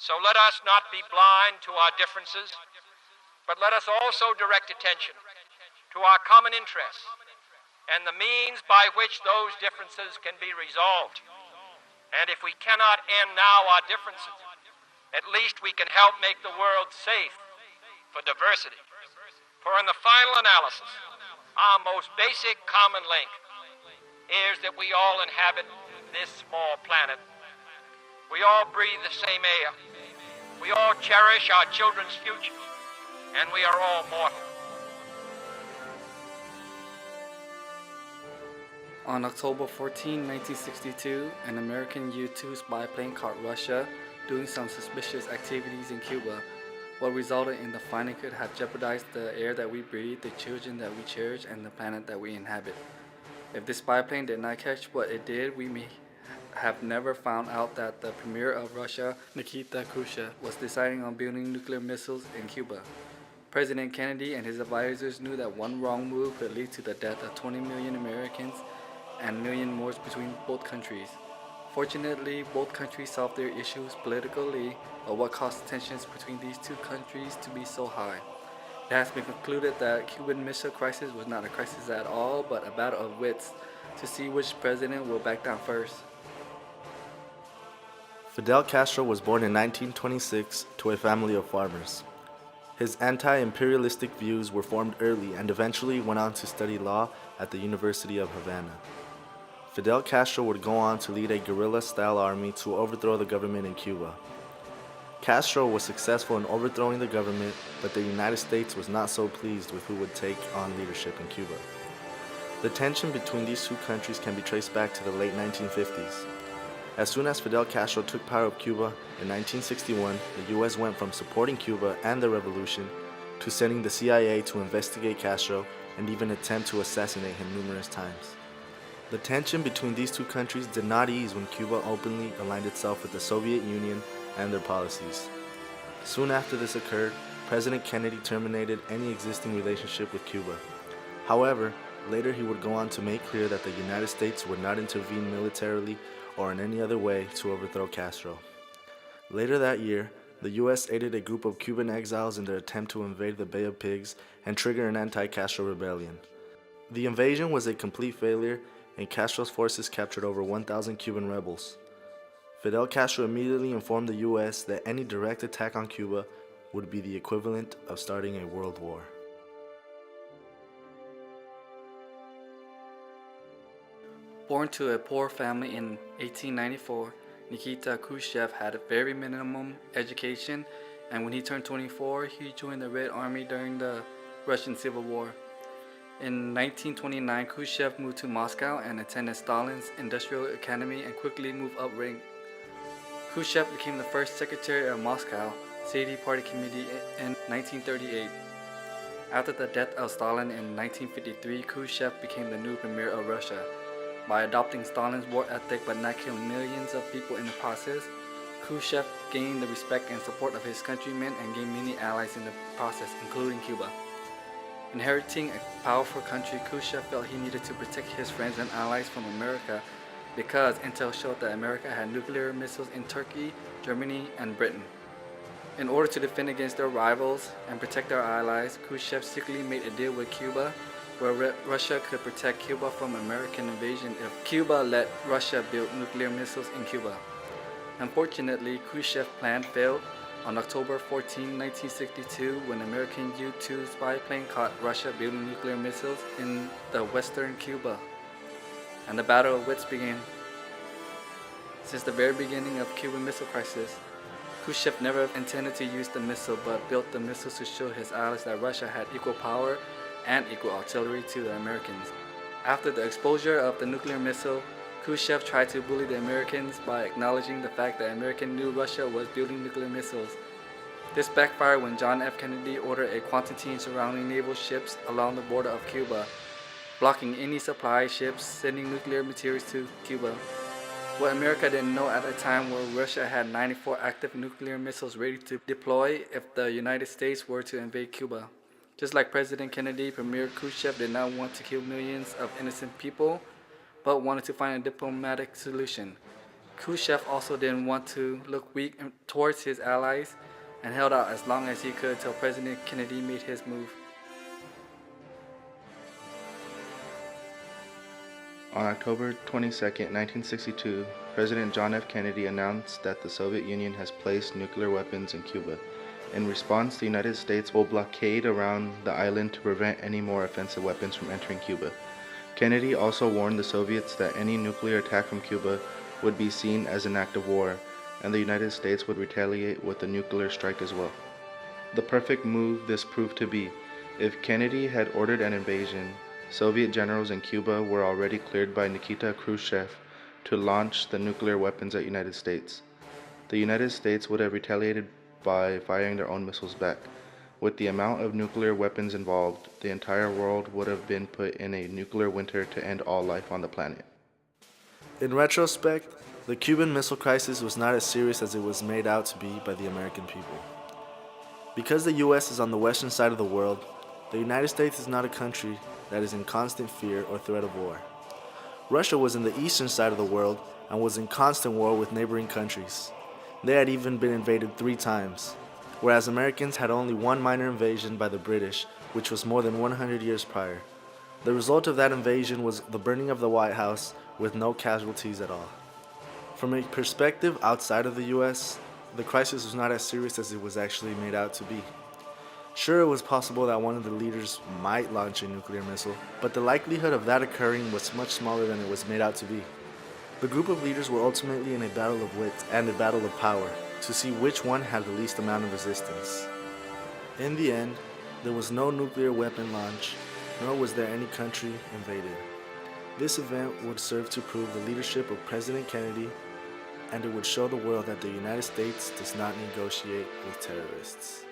So let us not be blind to our differences, but let us also direct attention to our common interests and the means by which those differences can be resolved. And if we cannot end now our differences, at least we can help make the world safe for diversity. For in the final analysis, our most basic common link is that we all inhabit this small planet. We all breathe the same air. We all cherish our children's future, and we are all mortal. On October 14, 1962, an American U-2 spy plane caught Russia doing some suspicious activities in Cuba. What resulted in the finding could have jeopardized the air that we breathe, the children that we cherish, and the planet that we inhabit. If this spy plane did not catch what it did, we may have never found out that the premier of Russia, Nikita Khrushchev, was deciding on building nuclear missiles in Cuba. President Kennedy and his advisors knew that one wrong move could lead to the death of 20 million Americans and million more between both countries. Fortunately, both countries solved their issues politically, but what caused tensions between these two countries to be so high? It has been concluded that Cuban Missile Crisis was not a crisis at all, but a battle of wits to see which president will back down first. Fidel Castro was born in 1926 to a family of farmers. His anti-imperialistic views were formed early and eventually went on to study law at the University of Havana. Fidel Castro would go on to lead a guerrilla-style army to overthrow the government in Cuba. Castro was successful in overthrowing the government, but the United States was not so pleased with who would take on leadership in Cuba. The tension between these two countries can be traced back to the late 1950s. As soon as Fidel Castro took power of Cuba in 1961, the U.S. went from supporting Cuba and the revolution to sending the CIA to investigate Castro and even attempt to assassinate him numerous times. The tension between these two countries did not ease when Cuba openly aligned itself with the Soviet Union and their policies. Soon after this occurred, President Kennedy terminated any existing relationship with Cuba. However, later he would go on to make clear that the United States would not intervene militarily or in any other way to overthrow Castro. Later that year, the U.S. aided a group of Cuban exiles in their attempt to invade the Bay of Pigs and trigger an anti-Castro rebellion. The invasion was a complete failure, and Castro's forces captured over 1,000 Cuban rebels. Fidel Castro immediately informed the U.S. that any direct attack on Cuba would be the equivalent of starting a world war. Born to a poor family in 1894, Nikita Khrushchev had a very minimum education, and when he turned 24, he joined the Red Army during the Russian Civil War. In 1929, Khrushchev moved to Moscow and attended Stalin's Industrial Academy and quickly moved up rank. Khrushchev became the first secretary of Moscow City Party Committee in 1938. After the death of Stalin in 1953, Khrushchev became the new premier of Russia. By adopting Stalin's war ethic but not killing millions of people in the process, Khrushchev gained the respect and support of his countrymen and gained many allies in the process, including Cuba. Inheriting a powerful country, Khrushchev felt he needed to protect his friends and allies from America because intel showed that America had nuclear missiles in Turkey, Germany, and Britain. In order to defend against their rivals and protect their allies, Khrushchev secretly made a deal with Cuba where Russia could protect Cuba from American invasion if Cuba let Russia build nuclear missiles in Cuba. Unfortunately, Khrushchev's plan failed on October 14, 1962, when an American U-2 spy plane caught Russia building nuclear missiles in the western Cuba, and the battle of wits began. Since the very beginning of Cuban Missile Crisis, Khrushchev never intended to use the missile but built the missiles to show his allies that Russia had equal power and equal artillery to the Americans. After the exposure of the nuclear missile, Khrushchev tried to bully the Americans by acknowledging the fact that America knew Russia was building nuclear missiles. This backfired when John F. Kennedy ordered a quarantine surrounding naval ships along the border of Cuba, blocking any supply ships sending nuclear materials to Cuba. What America didn't know at the time was Russia had 94 active nuclear missiles ready to deploy if the United States were to invade Cuba. Just like President Kennedy, Premier Khrushchev did not want to kill millions of innocent people, but wanted to find a diplomatic solution. Khrushchev also didn't want to look weak towards his allies and held out as long as he could till President Kennedy made his move. On October 22, 1962, President John F. Kennedy announced that the Soviet Union has placed nuclear weapons in Cuba. In response, the United States will blockade around the island to prevent any more offensive weapons from entering Cuba. Kennedy also warned the Soviets that any nuclear attack from Cuba would be seen as an act of war, and the United States would retaliate with a nuclear strike as well. The perfect move this proved to be. If Kennedy had ordered an invasion, Soviet generals in Cuba were already cleared by Nikita Khrushchev to launch the nuclear weapons at United States. The United States would have retaliated by firing their own missiles back. With the amount of nuclear weapons involved, the entire world would have been put in a nuclear winter to end all life on the planet. In retrospect, the Cuban Missile Crisis was not as serious as it was made out to be by the American people. Because the US is on the western side of the world, the United States is not a country that is in constant fear or threat of war. Russia was in the eastern side of the world and was in constant war with neighboring countries. They had even been invaded 3 times, whereas Americans had only one minor invasion by the British, which was more than 100 years prior. The result of that invasion was the burning of the White House with no casualties at all. From a perspective outside of the US, the crisis was not as serious as it was actually made out to be. Sure, it was possible that one of the leaders might launch a nuclear missile, but the likelihood of that occurring was much smaller than it was made out to be. The group of leaders were ultimately in a battle of wits and a battle of power to see which one had the least amount of resistance. In the end, there was no nuclear weapon launch, nor was there any country invaded. This event would serve to prove the leadership of President Kennedy, and it would show the world that the United States does not negotiate with terrorists.